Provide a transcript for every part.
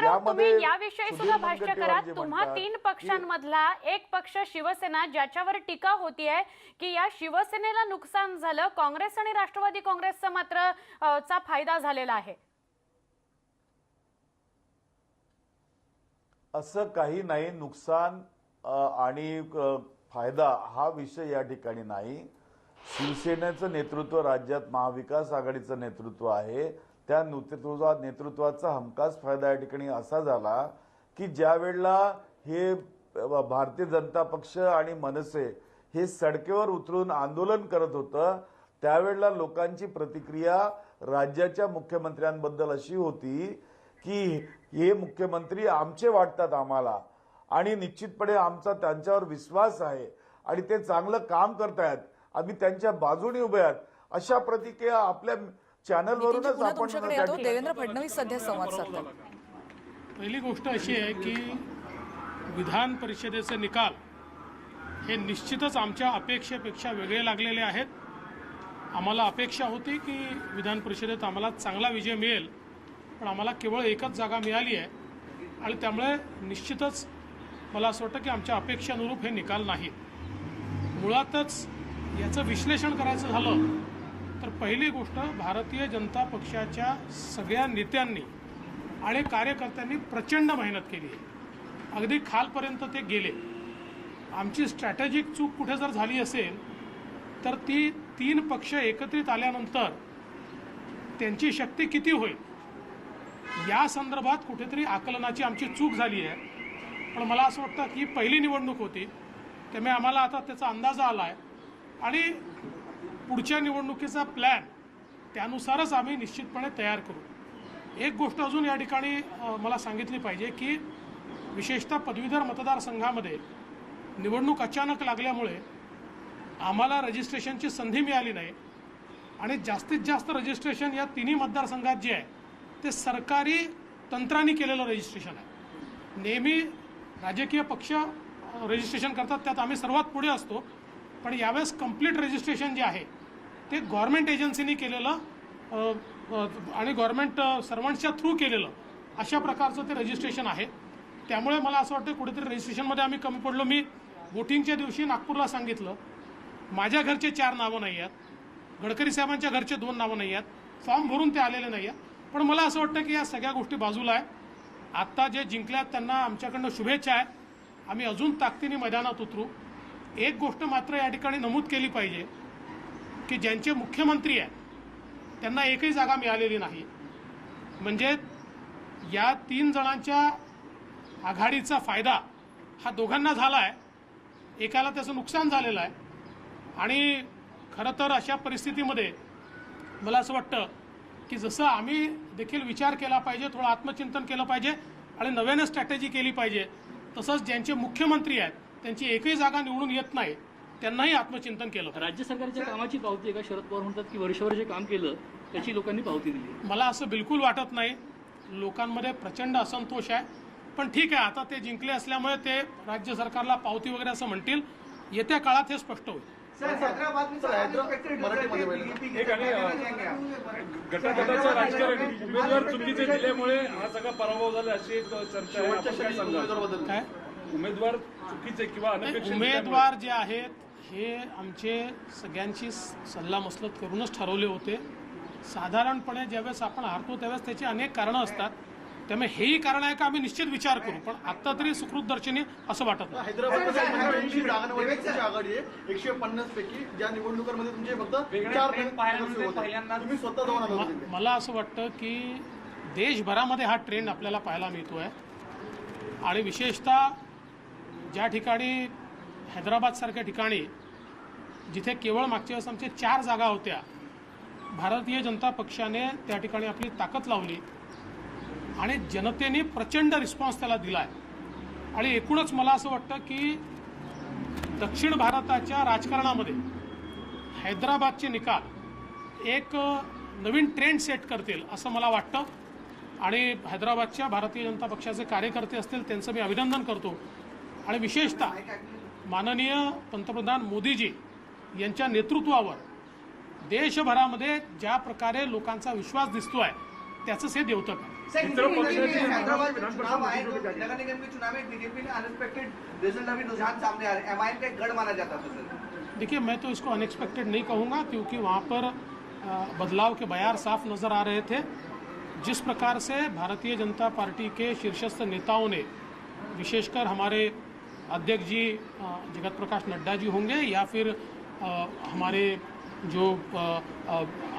आहोत, तुम्ही यामध्ये याविषयी सुधीर सुद्धा भाष्य करा. मुनगंटीवार जे तुम्हा म्हणतात तीन की पक्षांमधला एक पक्ष शिवसेना, ज्याच्यावर टीका होतीये की या शिवसेनेला नुकसान झालं, काँग्रेस आणि राष्ट्रवादी काँग्रेसचा मात्र चा फायदा झालेला आहे. असं काही नाही. नुकसान आणि फायदा हा विषय या ठिकाणी नाही. शिवसेनेचं नेतृत्व राज्यात महाविकास आघाडीचं नेतृत्व आहे. त्या नेतृत्वाचा हमखास फायदा या ठिकाणी असा झाला की ज्या वेळेला हे भारतीय जनता पक्ष आणि मनसे हे सडकेवर उतरून आंदोलन करत होतं, त्यावेळेला लोकांची प्रतिक्रिया राज्याच्या मुख्यमंत्र्यांबद्दल अशी होती की हे मुख्यमंत्री आमचे वाटतात आम्हाला आणि निश्चितपणे आमचा त्यांच्यावर विश्वास आहे आणि ते चांगलं काम करतायत, आम्ही त्यांच्या बाजूने उभे आहात, अशा प्रतिक्रिया आपल्या चॅनलवरूनच आपण. देवेंद्र फडणवीस सध्या संवाद साधतात. पहिली गोष्ट अशी आहे की विधान परिषदेचे निकाल हे निश्चितच आमच्या अपेक्षेपेक्षा वेगळे लागलेले आहेत. आम्हाला अपेक्षा होती की विधान परिषदेत आम्हाला चांगला विजय मिळेल, पण आम्हाला केवळ एकच जागा मिळाली आहे आणि त्यामुळे निश्चितच मला असं वाटतं की आमच्या अपेक्षानुरूप हे निकाल नाहीत. मुळातच याचं विश्लेषण करायचं झालं तर पहिली गोष्ट, भारतीय जनता पक्षाच्या सगळ्या नेत्यांनी आणि कार्यकर्त्यांनी प्रचंड मेहनत केली आहे. अगदी खालपर्यंत ते गेले. आमची स्ट्रॅटेजिक चूक कुठे जर झाली असेल तर ती तीन पक्ष एकत्रित आल्यानंतर त्यांची शक्ती किती होईल या संदर्भात कुठेतरी आकलनाची आमची चूक झाली आहे. पण मला असं वाटतं की पहिली निवडणूक होती, त्यामुळे आम्हाला आता त्याचा अंदाज आला आहे आणि पुढच्या निवडणुकीचा प्लॅन त्यानुसारच आम्ही निश्चितपणे तयार करू. एक गोष्ट अजून या ठिकाणी मला सांगितली पाहिजे की विशेषतः पदवीधर मतदारसंघामध्ये निवडणूक अचानक लागल्यामुळे आम्हाला रजिस्ट्रेशनची संधी मिळाली नाही आणि जास्तीत जास्त रजिस्ट्रेशन या तिन्ही मतदारसंघात जे आहे ते सरकारी तंत्राने केलेलं रजिस्ट्रेशन आहे. नेहमी राजकीय पक्ष रजिस्ट्रेशन करतात, त्यात आम्ही सर्वात पुढे असतो, पण यावेळेस कंप्लीट रजिस्ट्रेशन जे आहे ते गव्हर्नमेंट एजन्सीनी केलेलं आणि गव्हर्नमेंट सर्वंट्सच्या थ्रू केलेलं अशा प्रकारचं ते रजिस्ट्रेशन आहे. त्यामुळे मला असं वाटतं कुठेतरी रजिस्ट्रेशनमध्ये आम्ही कमी पडलो. मी वोटिंगच्या दिवशी नागपूरला सांगितलं, माझ्या घरचे 4 नावं नाही आहेत, गडकरी साहेबांच्या घरचे 2 नावं नाही आहेत, फॉर्म भरून ते आलेले नाही आहेत. पण मला असं वाटतं की या सगळ्या गोष्टी बाजूला आहे. आत्ता जे जिंकल्यात त्यांना आमच्याकडनं शुभेच्छा आहेत. आम्ही अजून ताकदीने मैदानात उतरू. एक गोष्ट मात्र या ठिकाणी नमूद केली पाहिजे की ज्यांचे मुख्यमंत्री आहेत त्यांना एकही जागा मिळालेली नाही. म्हणजे या 3 जणांच्या आघाडीचा फायदा हा दोघांना झाला आहे, एकाला त्याचं नुकसान झालेलं आहे. आणि खरं तर अशा परिस्थितीमध्ये मला असं वाटतं की जसं आम्ही देखील विचार केला पाहिजे, थोडं आत्मचिंतन केलं पाहिजे आणि नव्याने स्ट्रॅटेजी केली पाहिजे, तसंच ज्यांचे मुख्यमंत्री आहेत त्यांची एकही जागा निवडून येत नाही त्यांनाही आत्मचिंतन केलं. राज्य सरकारच्या कामाची पावती आहे का? शरद पवार म्हणतात की वर्षभर जे काम केलं त्याची लोकांनी पावती दिली. मला असं बिलकुल वाटत नाही. लोकांमध्ये प्रचंड असंतोष आहे. पण ठीक आहे, आता ते जिंकले असल्यामुळे ते राज्य सरकारला पावती वगैरे असं म्हणतील. येत्या काळात हे स्पष्ट होईल. गटागटाचं राजकारण, उमेदवार चुकीचे दिल्यामुळे हा सगळा पराभव झाला अशी एक चर्चा आहे. काय उमेदवार चुकीचे किंवा अनपेक्षित उमेदवार जे आहेत हे आमचे सगळ्यांची सल्लामसलत करूनच ठरवले होते. साधारणपणे ज्यावेळेस आपण हारतो त्यावेळेस त्याची अनेक कारणं असतात, त्यामुळे हेही कारण आहे का आम्ही निश्चित विचार करू. पण आता तरी सुकृतदर्शनी असं वाटत नाही. हैदराबादमध्ये आघाडी आहे 150 पैकी, ज्या निवडणुकांमध्ये तुमचे फक्त 4 तुम्ही स्वतः जाऊन. मला असं वाटतं की देशभरामध्ये हा ट्रेंड आपल्याला पाहायला मिळतोय आणि विशेषतः ज्या ठिकाणी हैदराबादसारख्या ठिकाणी जिथे केवळ मागच्या वेळेस आमचे 4 जागा होत्या, भारतीय जनता पक्षाने त्या ठिकाणी आपली ताकद लावली आणि जनतेने प्रचंड रिस्पॉन्स त्याला दिला आहे. आणि एकूणच मला असं वाटतं की दक्षिण भारताच्या राजकारणामध्ये हैदराबादचे निकाल एक नवीन ट्रेंड सेट करतील असं मला वाटतं. आणि हैदराबादच्या भारतीय जनता पक्षाचे कार्यकर्ते असतील त्यांचं मी अभिनंदन करतो. आणि विशेषतः माननीय पंतप्रधान मोदीजी यांच्या नेतृत्वावर देशभरामध्ये ज्या प्रकारे लोकांचा विश्वास दिसतो आहे त्याचंच हे द्योतक आहे. मित्र पक्षाची हैदराबाद में चुनाव आए तो नगर निगम के चुनाव में बीजेपी ने अनएक्सपेक्टेड रिजल्ट अभी रुझान सामने आ रहे हैं। एमआईएम का एक गढ़ माना जाता था सर। देखिए, मैं तो इसको अनएक्सपेक्टेड नहीं कहूँगा, क्योंकि वहाँ पर बदलाव के बयार साफ नज़र आ रहे थे। जिस प्रकार से भारतीय जनता पार्टी के शीर्षस्थ नेताओं ने, विशेषकर हमारे अध्यक्ष जी जगत प्रकाश नड्डा जी होंगे या फिर हमारे जो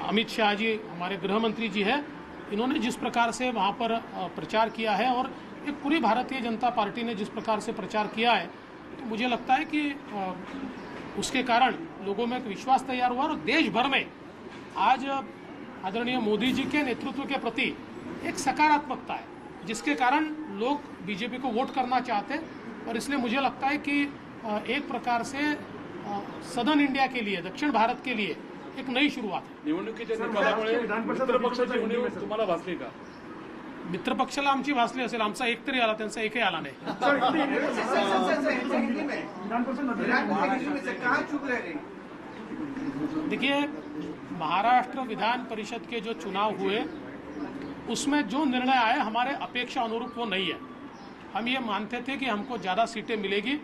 अमित शाह जी हमारे गृह मंत्री जी हैं, इन्होंने जिस प्रकार से वहाँ पर प्रचार किया है और एक पूरी भारतीय जनता पार्टी ने जिस प्रकार से प्रचार किया है, तो मुझे लगता है कि उसके कारण लोगों में एक विश्वास तैयार हुआ और देश भर में आज आदरणीय मोदी जी के नेतृत्व के प्रति एक सकारात्मकता है, जिसके कारण लोग बीजेपी को वोट करना चाहते हैं। और इसलिए मुझे लगता है कि एक प्रकार से सदर्न इंडिया के लिए, दक्षिण भारत के लिए एक नई शुरुआत है। निवडणुकीच्या निकालामुळे मित्र पक्षाची उणीव तुम्हाला भासली का? मित्र पक्षाला आमची भासली असेल, आमचा एक तरी आला, त्यांचा एकही आला नाही। कहाँ चूक रह गई? देखिए, महाराष्ट्र विधान परिषद के जो चुनाव हुए उसमें जो निर्णय आए हमारे अपेक्षा अनुरूप वो नहीं है। हम ये मानते थे कि हमको ज़्यादा सीटें मिलेगी,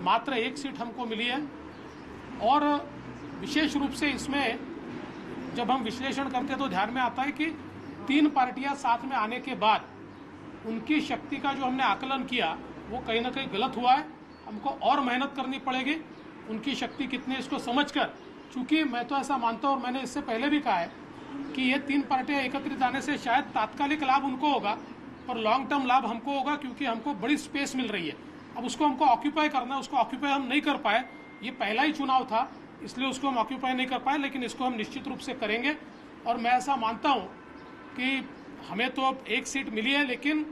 मात्र एक सीट हमको मिली है। और विशेष रूप से इसमें जब हम विश्लेषण करते हैं तो ध्यान में आता है कि 3 पार्टियां साथ में आने के बाद उनकी शक्ति का जो हमने आकलन किया वो कहीं ना कहीं गलत हुआ है। हमको और मेहनत करनी पड़ेगी उनकी शक्ति कितनी, इसको समझकर। चूँकि मैं तो ऐसा मानता हूँ और मैंने इससे पहले भी कहा है कि ये 3 पार्टियां एकत्रित आने से शायद तात्कालिक लाभ उनको होगा पर लॉन्ग टर्म लाभ हमको होगा, क्योंकि हमको बड़ी स्पेस मिल रही है। अब उसको हमको ऑक्यूपाई करना है, उसको ऑक्यूपाई हम नहीं कर पाए। ये पहला ही चुनाव था, इसलिए उसको हम ऑक्यूपाई नहीं कर पाए, लेकिन इसको हम निश्चित रूप से करेंगे। और मैं ऐसा मानता हूँ कि हमें तो अब एक सीट मिली है, लेकिन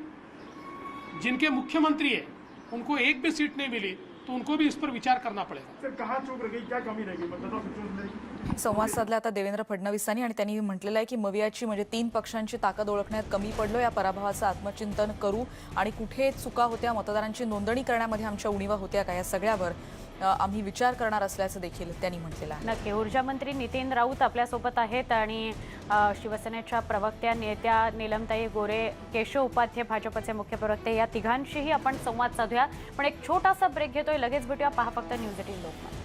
जिनके मुख्यमंत्री है उनको एक भी सीट नहीं मिली, तो उनको भी इस पर विचार करना पड़ेगा। सर, कहाँ चूक रह गई, क्या कमी रह गई, मतदाता सूची संवाद साधला आता देवेंद्र फडणवीसांनी आणि त्यांनी म्हटलेलं आहे की मवियाची म्हणजे 3 पक्षांची ताकद ओळखण्यात कमी पडलो, या पराभवाचं आत्मचिंतन करू आणि कुठे चुका होत्या, मतदारांची नोंदणी करण्यामध्ये आमच्या उणीवा होत्या का, या सगळ्यावर आम्ही विचार करणार असल्याचं देखील त्यांनी म्हटलेलं आहे। नक्की ऊर्जा मंत्री नितीन राऊत आपल्यासोबत आहेत आणि शिवसेनेच्या प्रवक्त्या नेत्या नीलमताई गोरे, केशव उपाध्ये भाजपचे मुख्य प्रवक्ते, या तिघांशीही आपण संवाद साधूया। पण एक छोटासा ब्रेक घेतोय, लगेच भेटूया। पहा फक्त न्यूज 18 लोकमत।